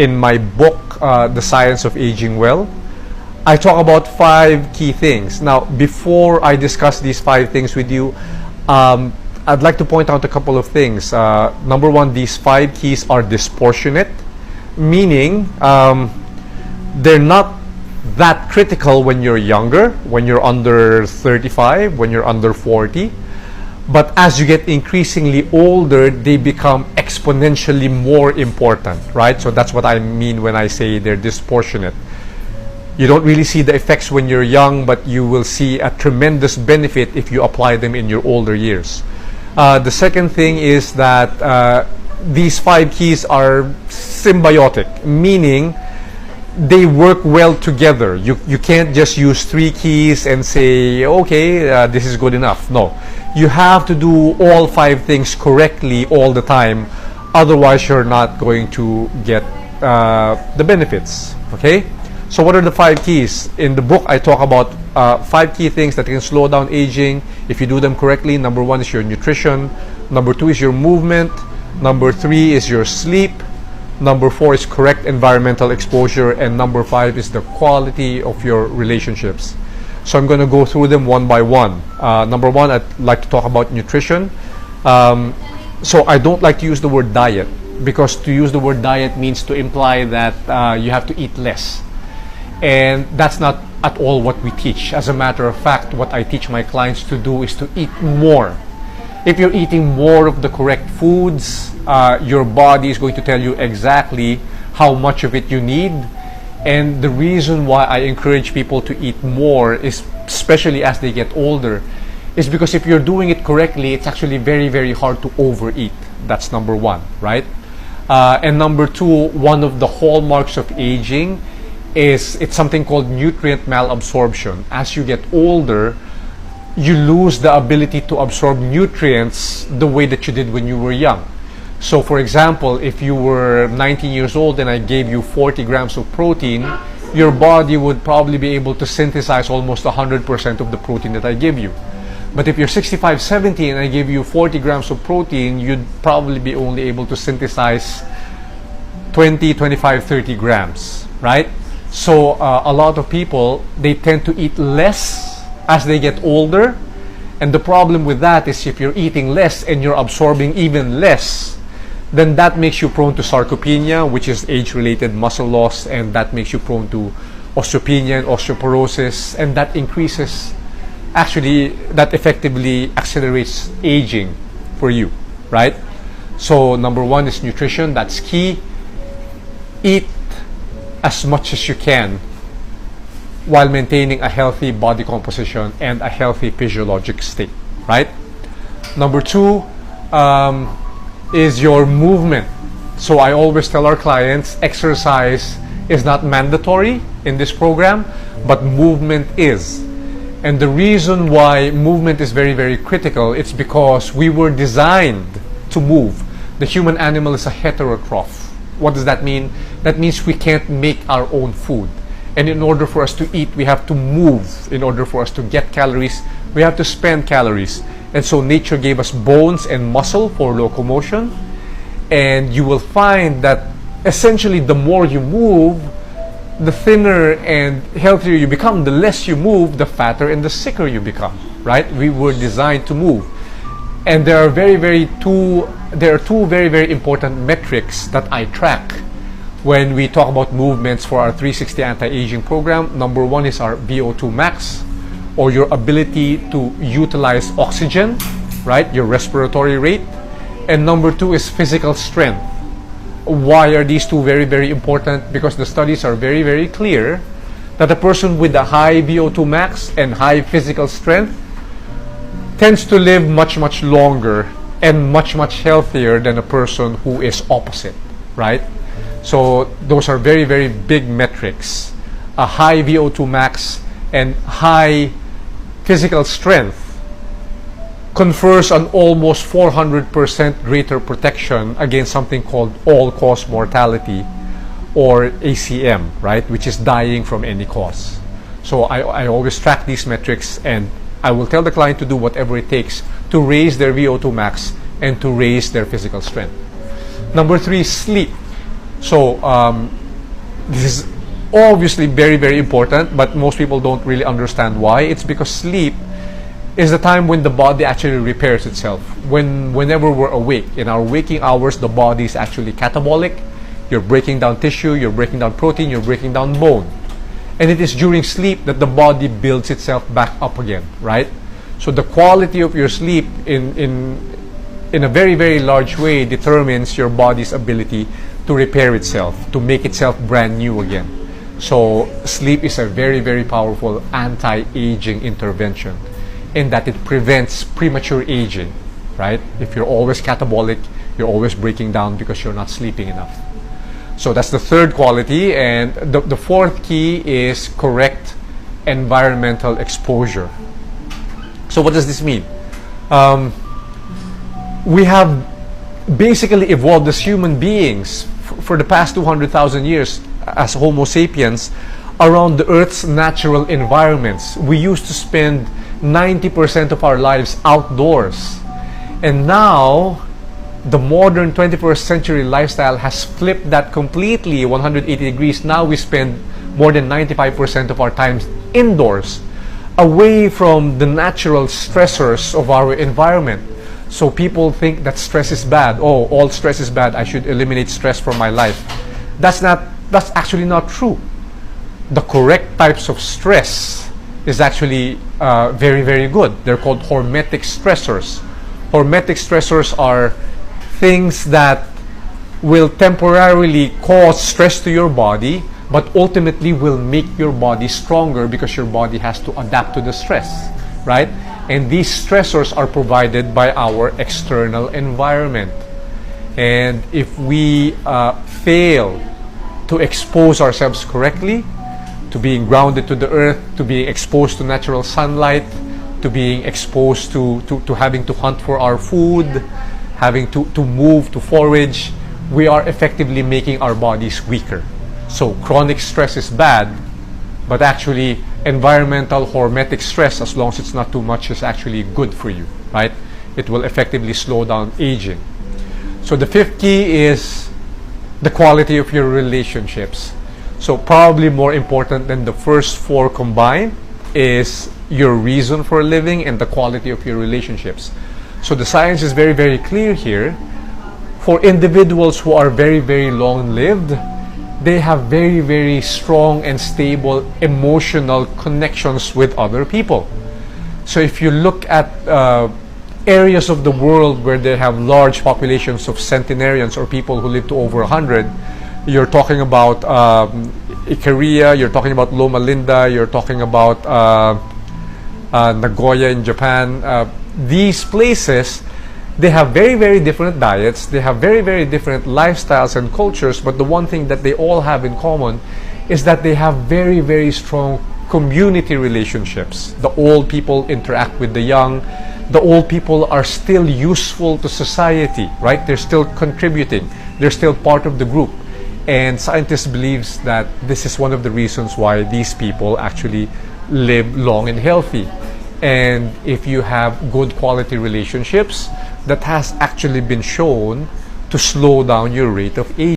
in my book, The Science of Aging Well, I talk about 5 key things. Now, before I discuss these 5 things with you, I'd like to point out a couple of things. Number 1, these 5 keys are disproportionate, meaning they're not that critical when you're younger, when you're under 35, when you're under 40. But as you get increasingly older, they become exponentially more important, right? So that's what I mean when I say they're disproportionate. You don't really see the effects when you're young, but you will see a tremendous benefit if you apply them in your older years. The second thing is that these 5 keys are symbiotic, meaning they work well together. You can't just use 3 keys and say, okay, this is good enough. No, you have to do all 5 things correctly all the time. Otherwise, you're not going to get the benefits. Okay? So what are the 5 keys? In the book, I talk about 5 key things that can slow down aging if you do them correctly. Number 1 is your nutrition. Number 2 is your movement. Number 3 is your sleep. Number 4 is correct environmental exposure. And number 5 is the quality of your relationships. So I'm going to go through them one by one. Number 1, I'd like to talk about nutrition. So I don't like to use the word diet, because to use the word diet means to imply that you have to eat less. And that's not at all what we teach. As a matter of fact, what I teach my clients to do is to eat more. If you're eating more of the correct foods, your body is going to tell you exactly how much of it you need. And the reason why I encourage people to eat more, is especially as they get older, is because if you're doing it correctly, it's actually very, very hard to overeat. That's number 1, right? And number 2, one of the hallmarks of aging is it's something called nutrient malabsorption. As you get older, you lose the ability to absorb nutrients the way that you did when you were young. So for example, if you were 19 years old and I gave you 40 grams of protein, your body would probably be able to synthesize almost 100% of the protein that I give you. But if you're 65, 70 and I give you 40 grams of protein, you'd probably be only able to synthesize 20, 25, 30 grams, right? So a lot of people, they tend to eat less as they get older. And the problem with that is if you're eating less and you're absorbing even less, then that makes you prone to sarcopenia, which is age-related muscle loss, and that makes you prone to osteopenia and osteoporosis, and that increases, actually, that effectively accelerates aging for you, right? So number 1 is nutrition. That's key. Eat as much as you can while maintaining a healthy body composition and a healthy physiologic state, right? Number 2 is your movement. So I always tell our clients, exercise is not mandatory in this program, but movement is. And the reason why movement is very, very critical, it's because we were designed to move. The human animal is a heterotroph. What does that mean? That means we can't make our own food. And in order for us to eat, we have to move. In order for us to get calories, we have to spend calories. And so nature gave us bones and muscle for locomotion. And you will find that essentially the more you move, the thinner and healthier you become. The less you move, the fatter and the sicker you become, right? We were designed to move. And there are two very, very important metrics that I track when we talk about movements for our 360 anti-aging program. Number 1 is our VO2 max, or your ability to utilize oxygen, right? Your respiratory rate. And number 2 is physical strength. Why are these two very, very important? Because the studies are very, very clear that a person with a high VO2 max and high physical strength tends to live much, much longer and much, much healthier than a person who is opposite, right? So those are very, very big metrics. A high VO2 max and high physical strength confers an almost 400% greater protection against something called all-cause mortality, or ACM, right, which is dying from any cause. So I always track these metrics, and I will tell the client to do whatever it takes to raise their VO2 max and to raise their physical strength. Number 3, sleep. So this is obviously very, very important, but most people don't really understand why. It's because sleep is the time when the body actually repairs itself. Whenever we're awake, in our waking hours, the body is actually catabolic. You're breaking down tissue, you're breaking down protein, you're breaking down bone. And it is during sleep that the body builds itself back up again, right? So the quality of your sleep in a very, very large way determines your body's ability to repair itself, to make itself brand new again. So sleep is a very, very powerful anti-aging intervention in that it prevents premature aging, right? If you're always catabolic, you're always breaking down because you're not sleeping enough. So that's the third quality. And the fourth key is correct environmental exposure. So what does this mean? We have basically evolved as human beings for the past 200,000 years as Homo sapiens around the Earth's natural environments. We used to spend 90% of our lives outdoors. And now, the modern 21st century lifestyle has flipped that completely 180 degrees. Now we spend more than 95% of our time indoors, away from the natural stressors of our environment. So people think that stress is bad. Oh, all stress is bad. I should eliminate stress from my life. That's actually not true. The correct types of stress is actually very, very good. They're called hormetic stressors. Hormetic stressors are things that will temporarily cause stress to your body, but ultimately will make your body stronger because your body has to adapt to the stress, right? And these stressors are provided by our external environment. And if we fail to expose ourselves correctly, to being grounded to the earth, to being exposed to natural sunlight, to being exposed to having to hunt for our food, having to move, to forage, we are effectively making our bodies weaker. So chronic stress is bad, but actually environmental hormetic stress, as long as it's not too much, is actually good for you, right? It will effectively slow down aging. So the fifth key is the quality of your relationships. So probably more important than the first four combined is your reason for living and the quality of your relationships. So the science is very, very clear here. For individuals who are very, very long-lived, they have very, very strong and stable emotional connections with other people. So if you look at areas of the world where they have large populations of centenarians or people who live to over 100, you're talking about Ikaria, you're talking about Loma Linda, you're talking about Nagoya in Japan. These places, they have very, very different diets, they have very, very different lifestyles and cultures, but the one thing that they all have in common is that they have very, very strong community relationships. The old people interact with the young. The old people are still useful to society, right? They're still contributing. They're still part of the group. And scientists believe that this is one of the reasons why these people actually live long and healthy. And if you have good quality relationships, that has actually been shown to slow down your rate of aging.